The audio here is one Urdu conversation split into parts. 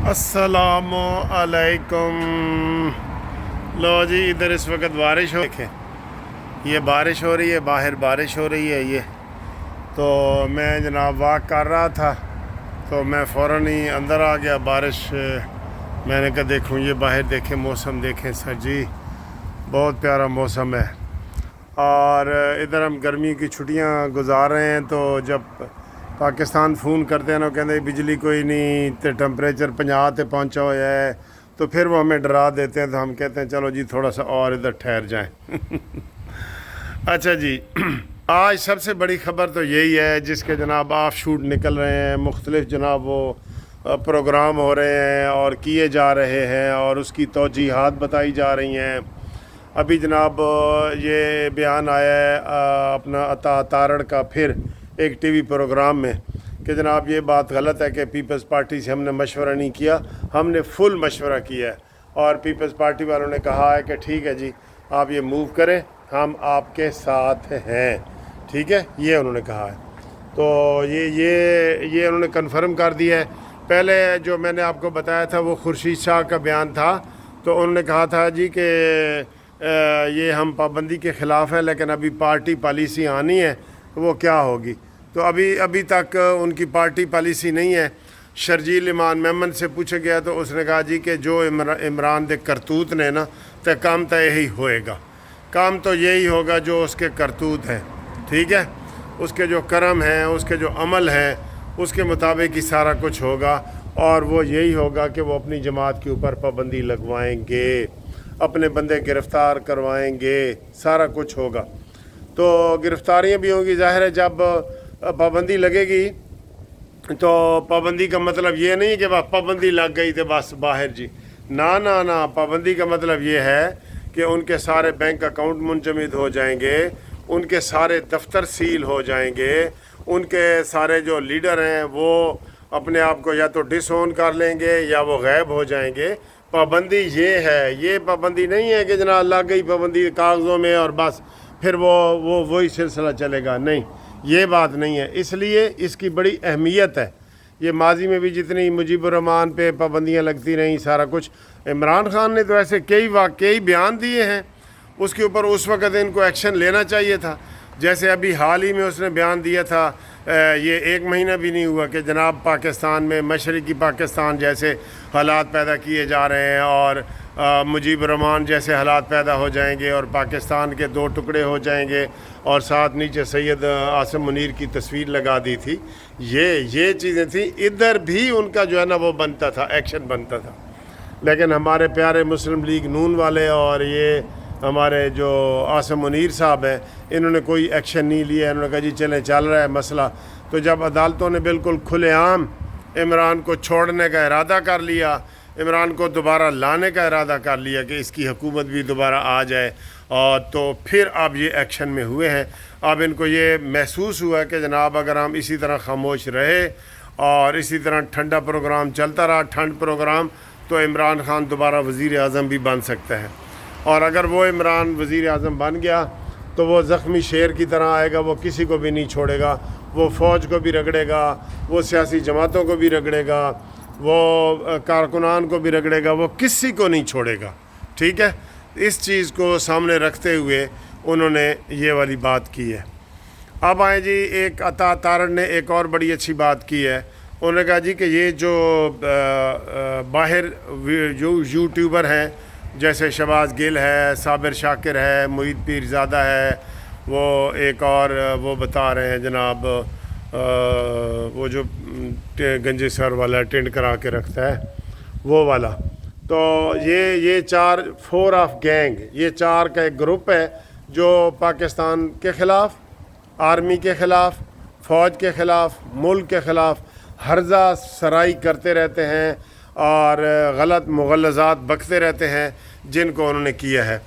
السلام علیکم۔ لو جی ادھر اس وقت بارش ہو دیکھیں، یہ بارش ہو رہی ہے، باہر بارش ہو رہی ہے۔ یہ تو میں جناب واک کر رہا تھا تو میں فوراً ہی اندر آ گیا۔ بارش میں نے کہا دیکھوں یہ باہر دیکھیں، موسم دیکھیں سر جی، بہت پیارا موسم ہے۔ اور ادھر ہم گرمی کی چھٹیاں گزار رہے ہیں، تو جب پاکستان فون کرتے ہیں نا، کہتے بجلی کوئی نہیں تے ٹمپریچر 50 تے پہنچا ہوا ہے، تو پھر وہ ہمیں ڈرا دیتے ہیں، تو ہم کہتے ہیں چلو جی تھوڑا سا اور ادھر ٹھہر جائیں۔ اچھا جی، آج سب سے بڑی خبر تو یہی ہے جس کے جناب آف شوٹ نکل رہے ہیں، مختلف جناب وہ پروگرام ہو رہے ہیں اور کیے جا رہے ہیں، اور اس کی توجیحات بتائی جا رہی ہیں۔ ابھی جناب یہ بیان آیا ہے اپنا عطا تارڑ کا پھر ایک ٹی وی پروگرام میں کہ جناب یہ بات غلط ہے کہ پیپلز پارٹی سے ہم نے مشورہ نہیں کیا، ہم نے فل مشورہ کیا ہے، اور پیپلز پارٹی والوں نے کہا ہے کہ ٹھیک ہے جی آپ یہ موو کریں، ہم آپ کے ساتھ ہیں، ٹھیک ہے، یہ انہوں نے کہا ہے۔ تو یہ انہوں نے کنفرم کر دیا ہے۔ پہلے جو میں نے آپ کو بتایا تھا وہ خورشید شاہ کا بیان تھا، تو انہوں نے کہا تھا جی کہ یہ ہم پابندی کے خلاف ہے، لیکن ابھی پارٹی پالیسی آنی ہے، وہ کیا ہوگی؟ تو ابھی تک ان کی پارٹی پالیسی نہیں ہے۔ شرجیل امان میمن سے پوچھا گیا تو اس نے کہا جی کہ جو عمران دے کرتوت نے نا تو کام تو یہی ہوئے گا، کام تو یہی ہوگا جو اس کے کرتوت ہیں، ٹھیک ہے، اس کے جو کرم ہیں، اس کے جو عمل ہیں، اس کے مطابق ہی سارا کچھ ہوگا، اور وہ یہی ہوگا کہ وہ اپنی جماعت کے اوپر پابندی لگوائیں گے، اپنے بندے گرفتار کروائیں گے، سارا کچھ ہوگا۔ تو گرفتاریاں بھی ہوں گی، ظاہر ہے جب پابندی لگے گی تو پابندی کا مطلب یہ نہیں کہ بس پابندی لگ گئی تو بس باہر جی، نہ، پابندی کا مطلب یہ ہے کہ ان کے سارے بینک اکاؤنٹ منجمد ہو جائیں گے، ان کے سارے دفتر سیل ہو جائیں گے، ان کے سارے جو لیڈر ہیں وہ اپنے آپ کو یا تو ڈس اون کر لیں گے یا وہ غائب ہو جائیں گے۔ پابندی یہ ہے، یہ پابندی نہیں ہے کہ جناب لگ گئی پابندی کاغذوں میں اور بس پھر وہی سلسلہ چلے گا، نہیں، یہ بات نہیں ہے۔ اس لیے اس کی بڑی اہمیت ہے۔ یہ ماضی میں بھی جتنی مجیب الرحمان پہ پابندیاں لگتی رہیں سارا کچھ، عمران خان نے تو ایسے کئی بیان دیے ہیں، اس کے اوپر اس وقت ان کو ایکشن لینا چاہیے تھا۔ جیسے ابھی حال ہی میں اس نے بیان دیا تھا، یہ 1 مہینہ بھی نہیں ہوا کہ جناب پاکستان میں مشرقی پاکستان جیسے حالات پیدا کیے جا رہے ہیں، اور مجیب الرحمان جیسے حالات پیدا ہو جائیں گے، اور پاکستان کے 2 ٹکڑے ہو جائیں گے، اور ساتھ نیچے سید عاصم منیر کی تصویر لگا دی تھی۔ یہ چیزیں تھیں، ادھر بھی ان کا جو ہے نا وہ بنتا تھا، ایکشن بنتا تھا، لیکن ہمارے پیارے مسلم لیگ نون والے اور یہ ہمارے جو عاصم منیر صاحب ہیں، انہوں نے کوئی ایکشن نہیں لیا۔ انہوں نے کہا جی چلیں چل رہا ہے مسئلہ۔ تو جب عدالتوں نے بالکل کھلے عام عمران کو چھوڑنے کا ارادہ کر لیا، عمران کو دوبارہ لانے کا ارادہ کر لیا کہ اس کی حکومت بھی دوبارہ آ جائے، اور تو پھر اب یہ ایکشن میں ہوئے ہیں۔ اب ان کو یہ محسوس ہوا کہ جناب اگر ہم اسی طرح خاموش رہے اور اسی طرح ٹھنڈا پروگرام چلتا رہا، ٹھنڈ پروگرام، تو عمران خان دوبارہ وزیر اعظم بھی بن سکتا ہے، اور اگر وہ عمران وزیر اعظم بن گیا تو وہ زخمی شیر کی طرح آئے گا، وہ کسی کو بھی نہیں چھوڑے گا، وہ فوج کو بھی رگڑے گا، وہ سیاسی جماعتوں کو بھی رگڑے گا، وہ کارکنان کو بھی رگڑے گا، وہ کسی کو نہیں چھوڑے گا، ٹھیک ہے۔ اس چیز کو سامنے رکھتے ہوئے انہوں نے یہ والی بات کی ہے۔ اب آئیں جی، ایک عطا تارڑ نے ایک اور بڑی اچھی بات کی ہے۔ انہوں نے کہا جی کہ یہ جو باہر جو یوٹیوبر ہیں جیسے شہباز گل ہے، صابر شاکر ہے، معید پیرزادہ ہے، وہ ایک اور وہ بتا رہے ہیں جناب وہ جو گنجے سر والا ٹینڈ کرا کے رکھتا ہے وہ والا، تو یہ 4 آف گینگ، یہ 4 کا ایک گروپ ہے جو پاکستان کے خلاف، آرمی کے خلاف، فوج کے خلاف، ملک کے خلاف ہرزہ سرائی کرتے رہتے ہیں اور غلط مغلظات بکتے رہتے ہیں، جن کو انہوں نے کیا ہے۔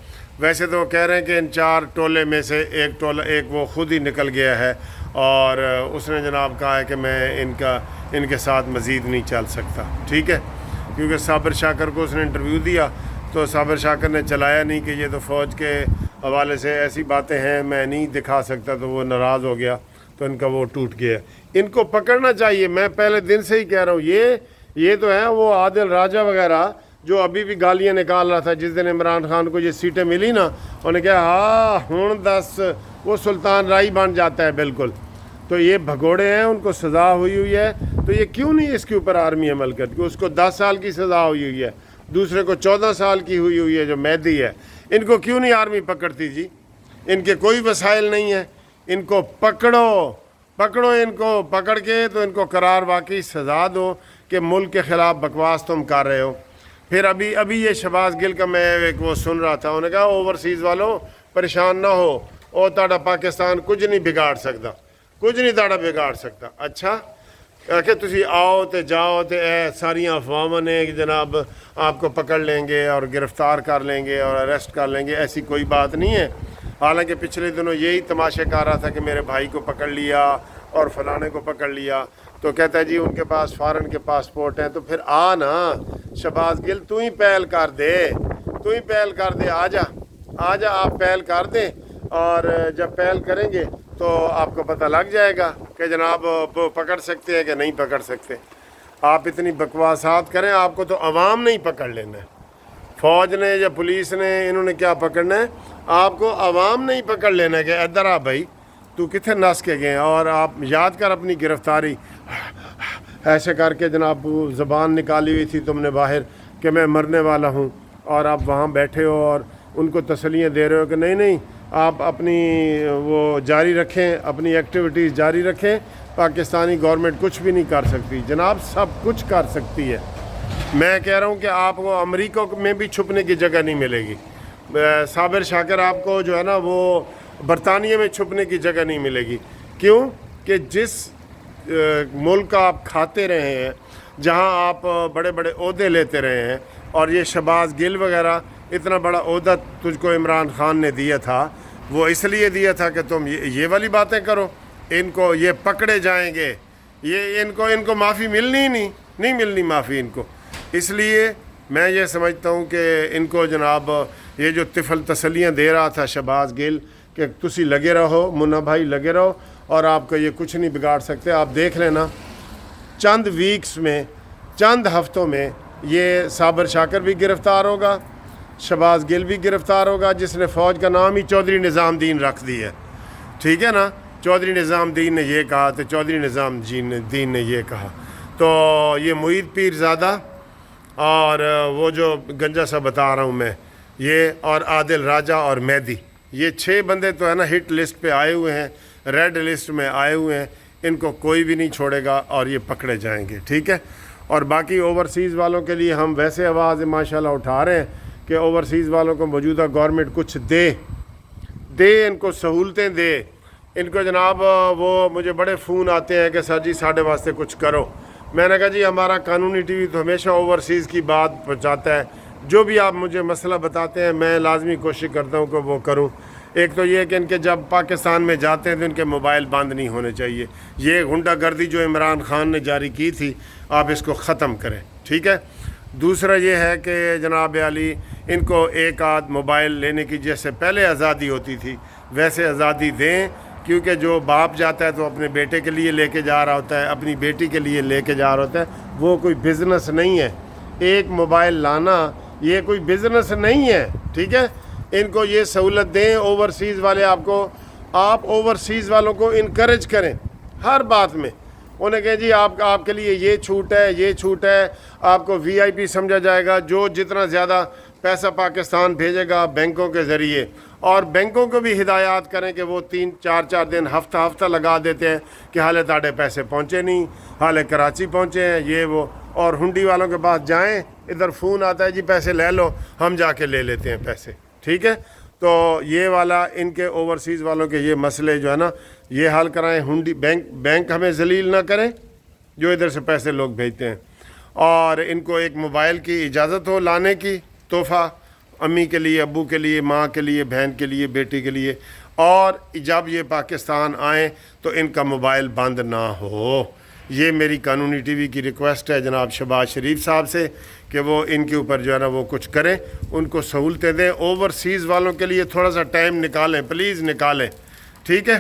ویسے تو وہ کہہ رہے ہیں کہ ان 4 ٹولے میں سے ایک وہ خود ہی نکل گیا ہے، اور اس نے جناب کہا ہے کہ میں ان کے ساتھ مزید نہیں چل سکتا، ٹھیک ہے، کیونکہ صابر شاکر کو اس نے انٹرویو دیا تو صابر شاکر نے چلایا نہیں کہ یہ تو فوج کے حوالے سے ایسی باتیں ہیں میں نہیں دکھا سکتا، تو وہ ناراض ہو گیا، تو ان کا وہ ٹوٹ گیا۔ ان کو پکڑنا چاہیے، میں پہلے دن سے ہی کہہ رہا ہوں، یہ تو ہے وہ عادل راجہ وغیرہ جو ابھی بھی گالیاں نکال رہا تھا جس دن عمران خان کو یہ سیٹیں ملی نا، انہوں نے کہا ہاں ہوں دس وہ سلطان رائی بن جاتا ہے بالکل. تو یہ بھگوڑے ہیں، ان کو سزا ہوئی ہے، تو یہ کیوں نہیں اس کے اوپر آرمی عمل کرتی؟ اس کو 10 سال کی سزا ہوئی ہے، دوسرے کو 14 سال کی ہوئی ہے جو مہدی ہے. ان کو کیوں نہیں آرمی پکڑتی جی؟ ان کے کوئی وسائل نہیں ہیں. ان کو پکڑو، ان کو پکڑ کے تو ان کو قرار واقعی سزا دو کہ ملک کے خلاف بکواس تم کر رہے ہو. پھر ابھی یہ شہباز گل کا میں ایک وہ سن رہا تھا، انہوں نے کہا اوورسیز والوں پریشان نہ ہو، او تاڑا پاکستان کچھ نہیں بگاڑ سکتا، کچھ نہیں تاڑا بگاڑ سکتا. اچھا کہ تسی آؤ تے جاؤ تے ساریاں افواਹਾਂ نے کہ جناب آپ کو پکڑ لیں گے اور گرفتار کر لیں گے اور اریسٹ کر لیں گے، ایسی کوئی بات نہیں ہے. حالانکہ پچھلے دنوں یہی تماشے کر رہا تھا کہ میرے بھائی کو پکڑ لیا اور فلانے کو پکڑ لیا، تو کہتا ہے جی ان کے پاس فارن کے پاسپورٹ ہیں. تو پھر آ نا شہباز گل، تو ہی پہل کر دے، آ جا آپ پہل کر دیں، اور جب پہل کریں گے تو آپ کو پتہ لگ جائے گا کہ جناب پکڑ سکتے ہیں کہ نہیں پکڑ سکتے. آپ اتنی بکواسات کریں، آپ کو تو عوام نہیں پکڑ لینا ہے، فوج نے یا پولیس نے انہوں نے کیا پکڑنا ہے؟ آپ کو عوام نہیں پکڑ لینا ہے کہ ادھر آ بھائی تو کتنے نس کے گئے. اور آپ یاد کر اپنی گرفتاری ایسے کر کے جناب زبان نکالی ہوئی تھی تم نے باہر کہ میں مرنے والا ہوں، اور آپ وہاں بیٹھے ہو اور ان کو تسلیاں دے رہے ہو کہ نہیں آپ اپنی وہ جاری رکھیں، اپنی ایکٹیویٹیز جاری رکھیں، پاکستانی گورنمنٹ کچھ بھی نہیں کر سکتی. جناب سب کچھ کر سکتی ہے. میں کہہ رہا ہوں کہ آپ کو امریکہ میں بھی چھپنے کی جگہ نہیں ملے گی. صابر شاکر آپ کو جو ہے نا وہ برطانیہ میں چھپنے کی جگہ نہیں ملے گی. کیوں کہ جس ملک کا آپ کھاتے رہے ہیں، جہاں آپ بڑے بڑے عہدے لیتے رہے ہیں، اور یہ شہباز گل وغیرہ اتنا بڑا عہدہ تجھ کو عمران خان نے دیا تھا، وہ اس لیے دیا تھا کہ تم یہ والی باتیں کرو. ان کو یہ پکڑے جائیں گے، یہ ان کو معافی ملنی ہی نہیں ملنی معافی ان کو. اس لیے میں یہ سمجھتا ہوں کہ ان کو جناب یہ جو طفل تسلیاں دے رہا تھا شہباز گل کہ تسی لگے رہو، منا بھائی لگے رہو اور آپ کو یہ کچھ نہیں بگاڑ سکتے. آپ دیکھ لینا چند ویکس میں، چند ہفتوں میں یہ صابر شاکر بھی گرفتار ہوگا، شہباز گل بھی گرفتار ہوگا، جس نے فوج کا نام ہی چودھری نظام دین رکھ دی ہے. ٹھیک ہے نا، چودھری نظام دین نے یہ کہا تو چودھری نظام دین نے یہ کہا. تو یہ معید پیر زادہ اور وہ جو گنجا سا بتا رہا ہوں میں، یہ اور عادل راجہ اور مہدی، یہ 6 بندے تو ہے نا ہٹ لسٹ پہ آئے ہوئے ہیں، ریڈ لسٹ میں آئے ہوئے ہیں. ان کو کوئی بھی نہیں چھوڑے گا اور یہ پکڑے جائیں گے. ٹھیک ہے. اور باقی اوورسیز والوں کے لیے ہم ویسے آواز ماشاءاللہ اٹھا رہے ہیں کہ اوورسیز والوں کو موجودہ گورنمنٹ کچھ دے ان کو سہولتیں دے. ان کو جناب وہ مجھے بڑے فون آتے ہیں کہ سر جی ساڑھے واسطے کچھ کرو. میں نے کہا جی ہمارا قانونی ٹی وی تو ہمیشہ اوورسیز کی بات پہنچاتا ہے، جو بھی آپ مجھے مسئلہ بتاتے ہیں میں لازمی کوشش کرتا ہوں کہ وہ کروں. ایک تو یہ کہ ان کے جب پاکستان میں جاتے ہیں تو ان کے موبائل بند نہیں ہونے چاہیے. یہ غنڈہ گردی جو عمران خان نے جاری کی تھی آپ اس کو ختم کریں. ٹھیک ہے. دوسرا یہ ہے کہ جناب علی ان کو ایک آدھ موبائل لینے کی جیسے پہلے آزادی ہوتی تھی ویسے آزادی دیں، کیونکہ جو باپ جاتا ہے تو اپنے بیٹے کے لیے لے کے جا رہا ہوتا ہے، اپنی بیٹی کے لیے لے کے جا رہا ہوتا ہے. وہ کوئی بزنس نہیں ہے. ایک موبائل لانا یہ کوئی بزنس نہیں ہے. ٹھیک ہے. ان کو یہ سہولت دیں اوورسیز والے. آپ اوورسیز والوں کو انکریج کریں ہر بات میں. انہیں کہیں جی آپ کے لیے یہ چھوٹ ہے، آپ کو وی آئی پی سمجھا جائے گا. جو جتنا زیادہ پیسہ پاکستان بھیجے گا بینکوں کے ذریعے، اور بینکوں کو بھی ہدایات کریں کہ وہ 3-4 دن ہفتہ لگا دیتے ہیں کہ حالے تاڑے پیسے پہنچے نہیں، حالے کراچی پہنچے ہیں یہ وہ. اور ہنڈی والوں کے پاس جائیں، ادھر فون آتا ہے جی پیسے لے لو، ہم جا کے لے لیتے ہیں پیسے. ٹھیک ہے. تو یہ والا ان کے اوورسیز والوں کے یہ مسئلے جو ہے نا یہ حل کرائیں. ہنڈی بینک ہمیں ذلیل نہ کریں جو ادھر سے پیسے لوگ بھیجتے ہیں. اور ان کو ایک موبائل کی اجازت ہو لانے کی، تحفہ امی کے لیے، ابو کے لیے، ماں کے لیے، بہن کے لیے، بیٹی کے لیے. اور جب یہ پاکستان آئیں تو ان کا موبائل بند نہ ہو. یہ میری قانونی ٹی وی کی ریکویسٹ ہے جناب شہباز شریف صاحب سے کہ وہ ان کے اوپر جو ہے نا وہ کچھ کریں، ان کو سہولتیں دیں. اوورسیز والوں کے لیے تھوڑا سا ٹائم نکالیں، پلیز نکالیں. ٹھیک ہے.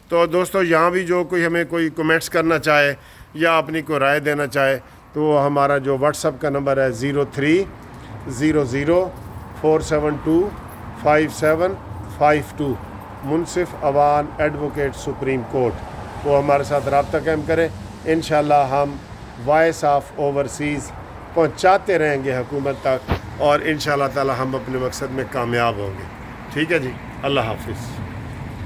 تو دوستو یہاں بھی جو کوئی ہمیں کوئی کمنٹس کرنا چاہے یا اپنی کوئی رائے دینا چاہے تو ہمارا جو واٹس ایپ کا نمبر ہے 0300472575 منصف اوان ایڈوکیٹ سپریم کورٹ، وہ ہمارے ساتھ رابطہ قائم کریں۔ انشاءاللہ ہم وائس آف اوورسیز پہنچاتے رہیں گے حکومت تک، اور انشاءاللہ تعالی ہم اپنے مقصد میں کامیاب ہوں گے۔ ٹھیک ہے جی، اللہ حافظ۔